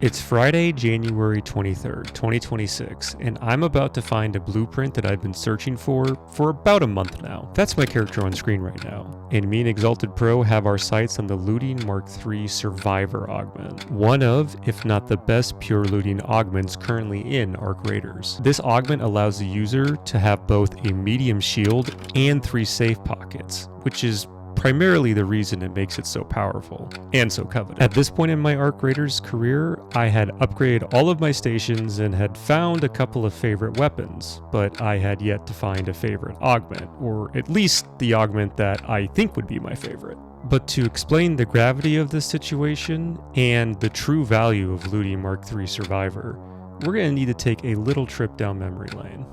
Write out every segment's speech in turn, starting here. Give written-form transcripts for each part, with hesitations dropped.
It's Friday, January 23rd, 2026, and I'm about to find a blueprint that I've been searching for about a month now. That's my character on screen right now, and me and Exalted Pro have our sights on the Looting Mk3 Survivor augment. One of, if not the best pure looting augments currently in Arc Raiders. This augment allows the user to have both a medium shield and 3 safe pockets, which is primarily the reason it makes it so powerful and so coveted. At this point in my Arc Raiders career, I had upgraded all of my stations and had found a couple of favorite weapons, but I had yet to find a favorite augment, or at least the augment that I think would be my favorite. But to explain the gravity of this situation and the true value of Looting Mk3 Survivor, we're going to need to take a little trip down memory lane.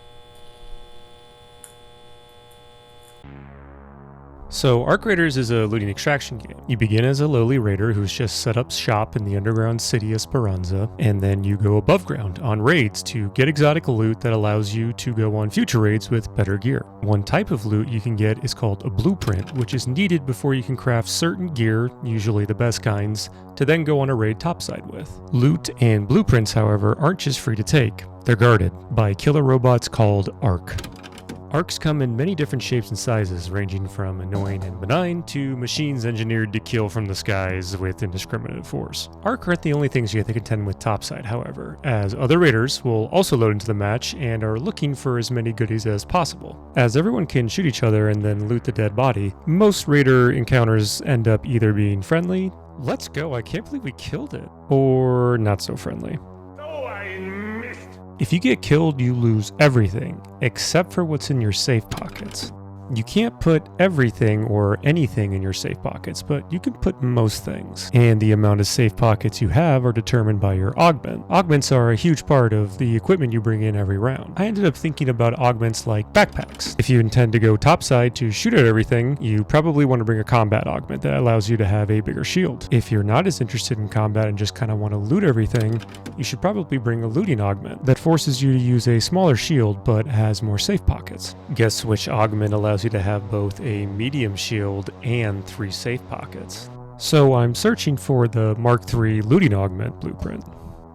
So Arc Raiders is a looting extraction game. You begin as a lowly raider who's just set up shop in the underground city Esperanza, and then you go above ground on raids to get exotic loot that allows you to go on future raids with better gear. One type of loot you can get is called a blueprint, which is needed before you can craft certain gear, usually the best kinds, to then go on a raid topside with. Loot and blueprints, however, aren't just free to take. They're guarded by killer robots called Arc. Arcs come in many different shapes and sizes, ranging from annoying and benign to machines engineered to kill from the skies with indiscriminate force. Arc aren't the only things you have to contend with topside, however, as other raiders will also load into the match and are looking for as many goodies as possible. As everyone can shoot each other and then loot the dead body, most raider encounters end up either being friendly, "Let's go, I can't believe we killed it," or not so friendly. If you get killed, you lose everything, except for what's in your safe pockets. You can't put everything or anything in your safe pockets, but you can put most things. And the amount of safe pockets you have are determined by your augment. Augments are a huge part of the equipment you bring in every round. I ended up thinking about augments like backpacks. If you intend to go topside to shoot at everything, you probably want to bring a combat augment that allows you to have a bigger shield. If you're not as interested in combat and just kind of want to loot everything, you should probably bring a looting augment that forces you to use a smaller shield but has more safe pockets. Guess which augment allows you to have both a medium shield and 3 safe pockets. So I'm searching for the Mk3 looting augment blueprint.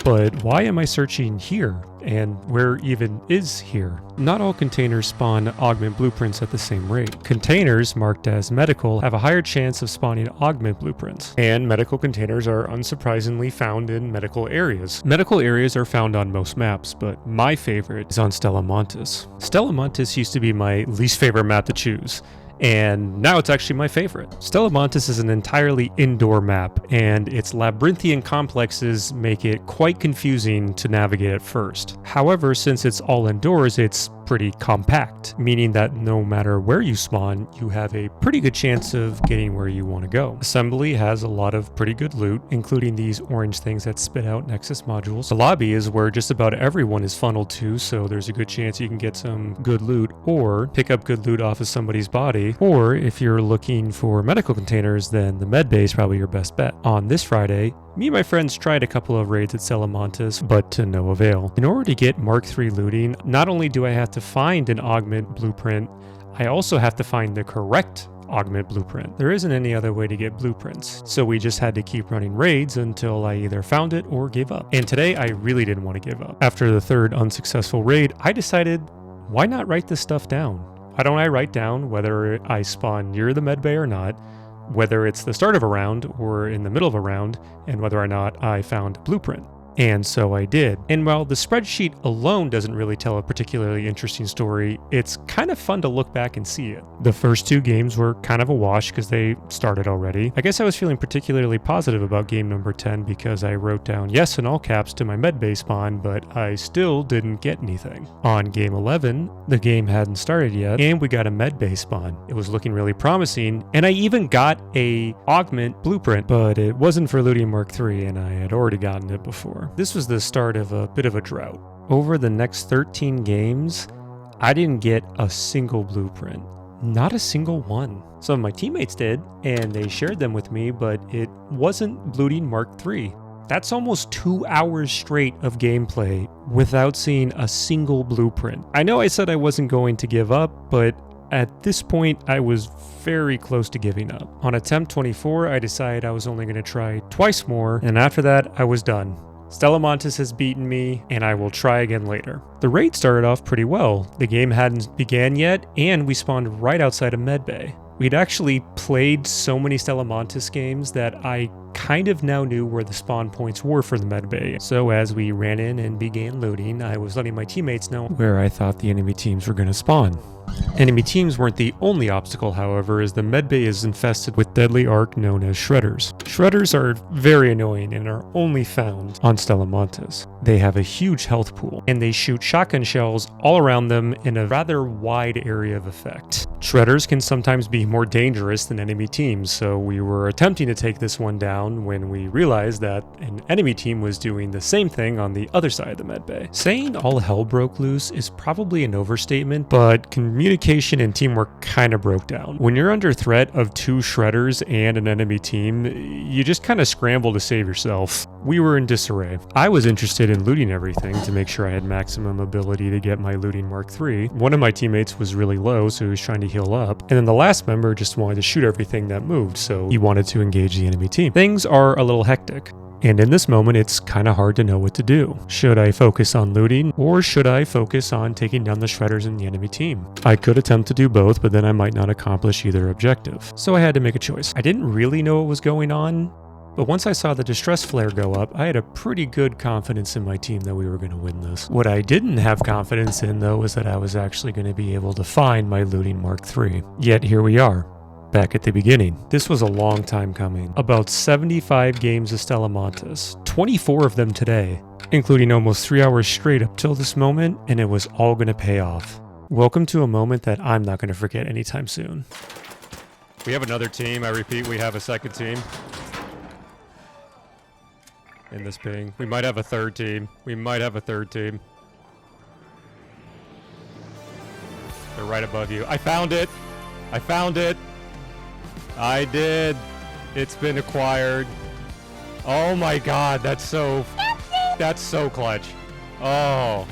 But why am I searching here? And where even is here? Not all containers spawn augment blueprints at the same rate. Containers marked as medical have a higher chance of spawning augment blueprints. And medical containers are unsurprisingly found in medical areas. Medical areas are found on most maps, but my favorite is on Stella Montis. Stella Montis used to be my least favorite map to choose, and now it's actually my favorite. Stella Montis is an entirely indoor map, and its labyrinthian complexes make it quite confusing to navigate at first. However, since it's all indoors, it's pretty compact, meaning that no matter where you spawn, you have a pretty good chance of getting where you want to go. Assembly has a lot of pretty good loot, including these orange things that spit out Nexus modules. The lobby is where just about everyone is funneled to, so there's a good chance you can get some good loot or pick up good loot off of somebody's body. Or if you're looking for medical containers, then the med bay is probably your best bet. On this Friday, me and my friends tried a couple of raids at Stella Montis, but to no avail. In order to get Mk3 looting, not only do I have to find an augment blueprint, I also have to find the correct augment blueprint. There isn't any other way to get blueprints, so we just had to keep running raids until I either found it or gave up. And today I really didn't want to give up. After the 3rd unsuccessful raid, I decided, why not write this stuff down? Why don't I write down whether I spawn near the med bay or not, whether it's the start of a round or in the middle of a round, and whether or not I found a blueprint. And so I did. And while the spreadsheet alone doesn't really tell a particularly interesting story, it's kind of fun to look back and see it. The first 2 games were kind of a wash because they started already. I guess I was feeling particularly positive about game number 10 because I wrote down yes in all caps to my medbay spawn, but I still didn't get anything. On game 11, the game hadn't started yet, and we got a medbay spawn. It was looking really promising, and I even got a augment blueprint, but it wasn't for Looting Mk3, and I had already gotten it before. This was the start of a bit of a drought. Over the next 13 games, I didn't get a single blueprint. Not a single one. Some of my teammates did, and they shared them with me, but it wasn't Looting Mk3. That's almost 2 hours straight of gameplay without seeing a single blueprint. I know I said I wasn't going to give up, but at this point, I was very close to giving up. On attempt 24, I decided I was only going to try twice more, and after that, I was done. Stellamontis has beaten me, and I will try again later. The raid started off pretty well. The game hadn't began yet, and we spawned right outside of Medbay. We'd actually played so many Stellamontis games that I kind of now knew where the spawn points were for the medbay. So as we ran in and began looting, I was letting my teammates know where I thought the enemy teams were going to spawn. Enemy teams weren't the only obstacle, however, as the medbay is infested with deadly arc known as shredders. Shredders are very annoying and are only found on Stellamontis. They have a huge health pool, and they shoot shotgun shells all around them in a rather wide area of effect. Shredders can sometimes be more dangerous than enemy teams, so we were attempting to take this one down when we realized that an enemy team was doing the same thing on the other side of the medbay. Saying all hell broke loose is probably an overstatement, but communication and teamwork kind of broke down. When you're under threat of 2 shredders and an enemy team, you just kind of scramble to save yourself. We were in disarray. I was interested in looting everything to make sure I had maximum ability to get my Looting Mk3. One of my teammates was really low, so he was trying to heal up. And then the last member just wanted to shoot everything that moved, so he wanted to engage the enemy team. Things are a little hectic. And in this moment, it's kind of hard to know what to do. Should I focus on looting, or should I focus on taking down the shredders in the enemy team? I could attempt to do both, but then I might not accomplish either objective. So I had to make a choice. I didn't really know what was going on, but once I saw the distress flare go up, I had a pretty good confidence in my team that we were going to win this. What I didn't have confidence in, though, was that I was actually going to be able to find my Looting Mk3. Yet here we are. Back at the beginning. This was a long time coming. About 75 games of Stellamontis, 24 of them today, including almost 3 hours straight up till this moment, and it was all gonna pay off. Welcome to a moment that I'm not gonna forget anytime soon. We have another team, I repeat, we have a second team. In this ping. We might have a third team. We might have a third team. They're right above you. I found it! I found it! I did. It's been acquired. Oh my god, that's so clutch. Oh.